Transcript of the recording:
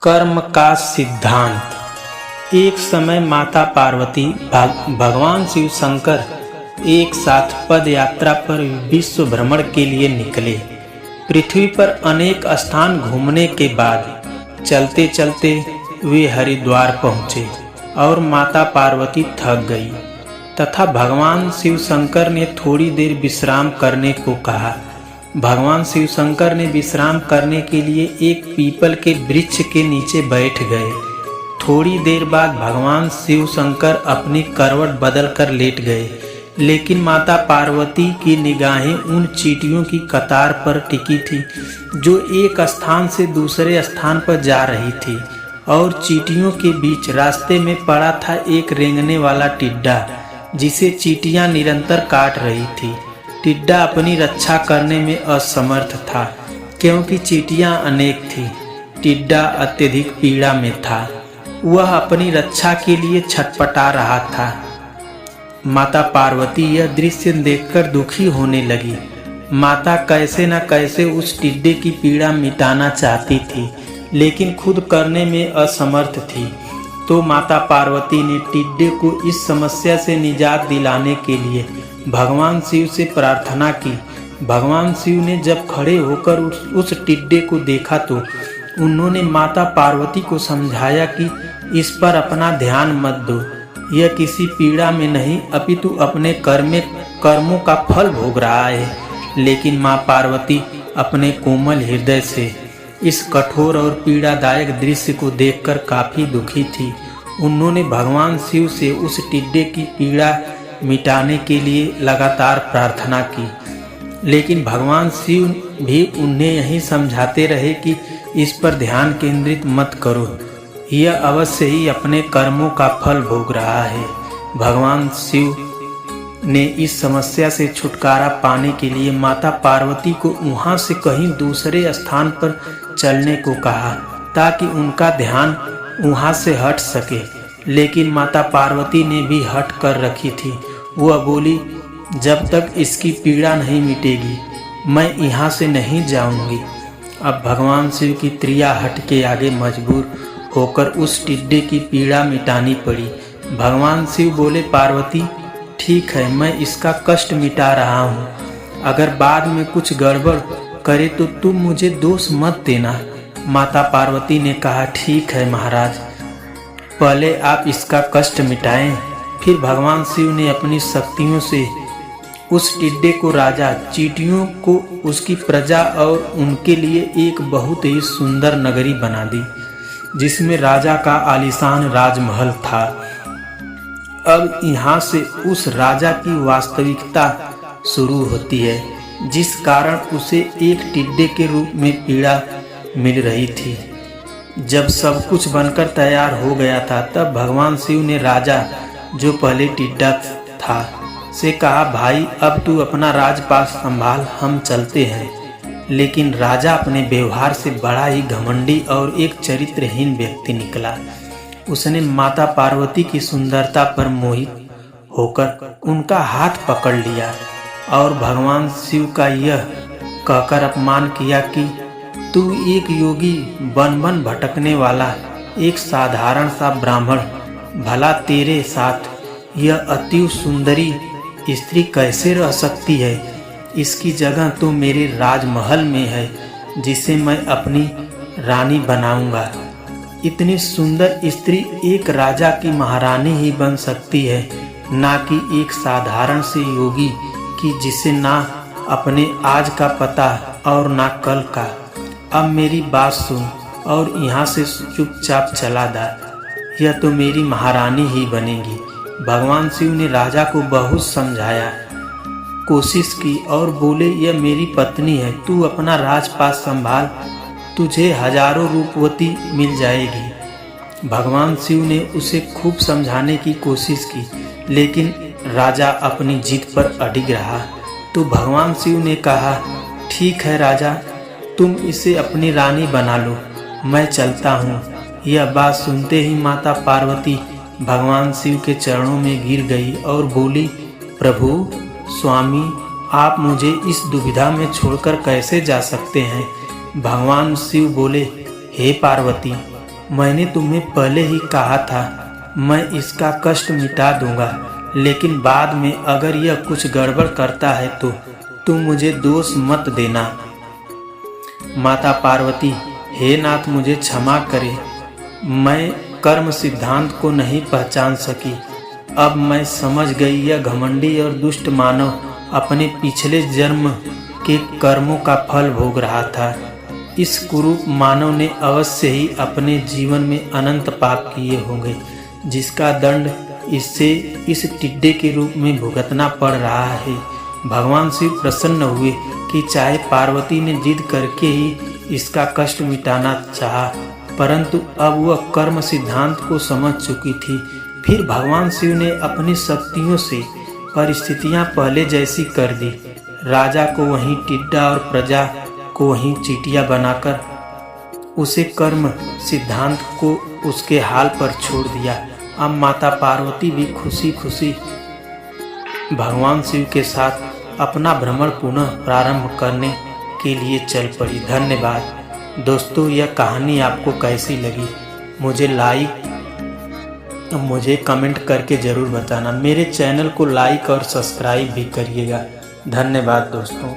कर्म का सिद्धांत। एक समय माता पार्वती भगवान शिव शंकर एक साथ पद यात्रा पर विश्व भ्रमण के लिए निकले। पृथ्वी पर अनेक स्थान घूमने के बाद चलते चलते वे हरिद्वार पहुँचे और माता पार्वती थक गई तथा भगवान शिव शंकर ने थोड़ी देर विश्राम करने को कहा। भगवान शिव शंकर ने विश्राम करने के लिए एक पीपल के वृक्ष के नीचे बैठ गए। थोड़ी देर बाद भगवान शिव शंकर अपनी करवट बदल कर लेट गए, लेकिन माता पार्वती की निगाहें उन चींटियों की कतार पर टिकी थी जो एक स्थान से दूसरे स्थान पर जा रही थी, और चींटियों के बीच रास्ते में पड़ा था एक रेंगने वाला टिड्डा जिसे चींटियां निरंतर काट रही थी। टिड्डा अपनी रक्षा करने में असमर्थ था क्योंकि चींटियां अनेक थी। टिड्डा अत्यधिक पीड़ा में था, वह अपनी रक्षा के लिए छटपटा रहा था। माता पार्वती यह दृश्य देखकर दुखी होने लगी। माता कैसे न कैसे उस टिड्डे की पीड़ा मिटाना चाहती थी, लेकिन खुद करने में असमर्थ थी। तो माता पार्वती ने टिड्डे को इस समस्या से निजात दिलाने के लिए भगवान शिव से प्रार्थना की। भगवान शिव ने जब खड़े होकर उस टिड्डे को देखा तो उन्होंने माता पार्वती को समझाया कि इस पर अपना ध्यान मत दो, यह किसी पीड़ा में नहीं अपितु अपने कर्मों का फल भोग रहा है। लेकिन माँ पार्वती अपने कोमल हृदय से इस कठोर और पीड़ादायक दृश्य को देखकर काफी दुखी थी। उन्होंने भगवान शिव से उस टिड्डे की पीड़ा मिटाने के लिए लगातार प्रार्थना की, लेकिन भगवान शिव भी उन्हें यही समझाते रहे कि इस पर ध्यान केंद्रित मत करो, यह अवश्य ही अपने कर्मों का फल भोग रहा है। भगवान शिव ने इस समस्या से छुटकारा पाने के लिए माता पार्वती को वहां से कहीं दूसरे स्थान पर चलने को कहा ताकि उनका ध्यान वहां से हट सके। लेकिन माता पार्वती ने भी हट कर रखी थी। वह बोली, जब तक इसकी पीड़ा नहीं मिटेगी मैं यहाँ से नहीं जाऊंगी। अब भगवान शिव की त्रिया हट के आगे मजबूर होकर उस टिड्डे की पीड़ा मिटानी पड़ी। भगवान शिव बोले, पार्वती ठीक है, मैं इसका कष्ट मिटा रहा हूँ, अगर बाद में कुछ गड़बड़ करे तो तुम मुझे दोष मत देना। माता पार्वती ने कहा, ठीक है महाराज, पहले आप इसका कष्ट मिटाएं। फिर भगवान शिव ने अपनी शक्तियों से उस टिड्डे को राजा, चींटियों को उसकी प्रजा और उनके लिए एक बहुत ही सुंदर नगरी बना दी जिसमें राजा का आलीशान राजमहल था। अब यहाँ से उस राजा की वास्तविकता शुरू होती है, जिस कारण उसे एक टिड्डे के रूप में पीड़ा मिल रही थी। जब सब कुछ बनकर तैयार हो गया था तब भगवान शिव ने राजा, जो पहले टिड्डा था, से कहा, भाई अब तू अपना राजपाट संभाल, हम चलते हैं। लेकिन राजा अपने व्यवहार से बड़ा ही घमंडी और एक चरित्रहीन व्यक्ति निकला। उसने माता पार्वती की सुंदरता पर मोहित होकर उनका हाथ पकड़ लिया और भगवान शिव का यह कहकर अपमान किया कि तू एक योगी वन वन भटकने वाला एक साधारण सा ब्राह्मण, भला तेरे साथ यह अति सुंदरी स्त्री कैसे रह सकती है? इसकी जगह तो मेरे राजमहल में है जिसे मैं अपनी रानी बनाऊंगा। इतनी सुंदर स्त्री एक राजा की महारानी ही बन सकती है, ना कि एक साधारण से योगी की जिसे ना अपने आज का पता और ना कल का। अब मेरी बात सुन और यहाँ से चुपचाप चला जा, यह तो मेरी महारानी ही बनेगी। भगवान शिव ने राजा को बहुत समझाया, कोशिश की और बोले, यह मेरी पत्नी है, तू अपना राजपाट संभाल, तुझे हजारों रूपवती मिल जाएगी। भगवान शिव ने उसे खूब समझाने की कोशिश की, लेकिन राजा अपनी जिद पर अडिग रहा। तो भगवान शिव ने कहा, ठीक है राजा, तुम इसे अपनी रानी बना लो, मैं चलता हूँ। यह बात सुनते ही माता पार्वती भगवान शिव के चरणों में गिर गई और बोली, प्रभु स्वामी, आप मुझे इस दुविधा में छोड़कर कैसे जा सकते हैं? भगवान शिव बोले, हे पार्वती, मैंने तुम्हें पहले ही कहा था मैं इसका कष्ट मिटा दूंगा, लेकिन बाद में अगर यह कुछ गड़बड़ करता है तो तुम मुझे दोष मत देना। माता पार्वती, हे नाथ मुझे क्षमा करे, मैं कर्म सिद्धांत को नहीं पहचान सकी। अब मैं समझ गई यह घमंडी और दुष्ट मानव अपने पिछले जन्म के कर्मों का फल भोग रहा था। इस कुरूप मानव ने अवश्य ही अपने जीवन में अनंत पाप किए होंगे, जिसका दंड इससे इस टिड्डे के रूप में भुगतना पड़ रहा है। भगवान शिव प्रसन्न हुए कि चाहे पार्वती ने जिद करके ही इसका कष्ट मिटाना चाहा, परंतु अब वह कर्म सिद्धांत को समझ चुकी थी। फिर भगवान शिव ने अपनी शक्तियों से परिस्थितियां पहले जैसी कर दी। राजा को वहीं टिड्डा और प्रजा को वहीं चींटियां बनाकर उसे कर्म सिद्धांत को उसके हाल पर छोड़ दिया। अब माता पार्वती भी खुशी खुशी भगवान शिव के साथ अपना भ्रमण पुनः प्रारंभ करने के लिए चल पड़ी। धन्यवाद दोस्तों, यह कहानी आपको कैसी लगी मुझे कमेंट करके ज़रूर बताना। मेरे चैनल को लाइक और सब्सक्राइब भी करिएगा। धन्यवाद दोस्तों।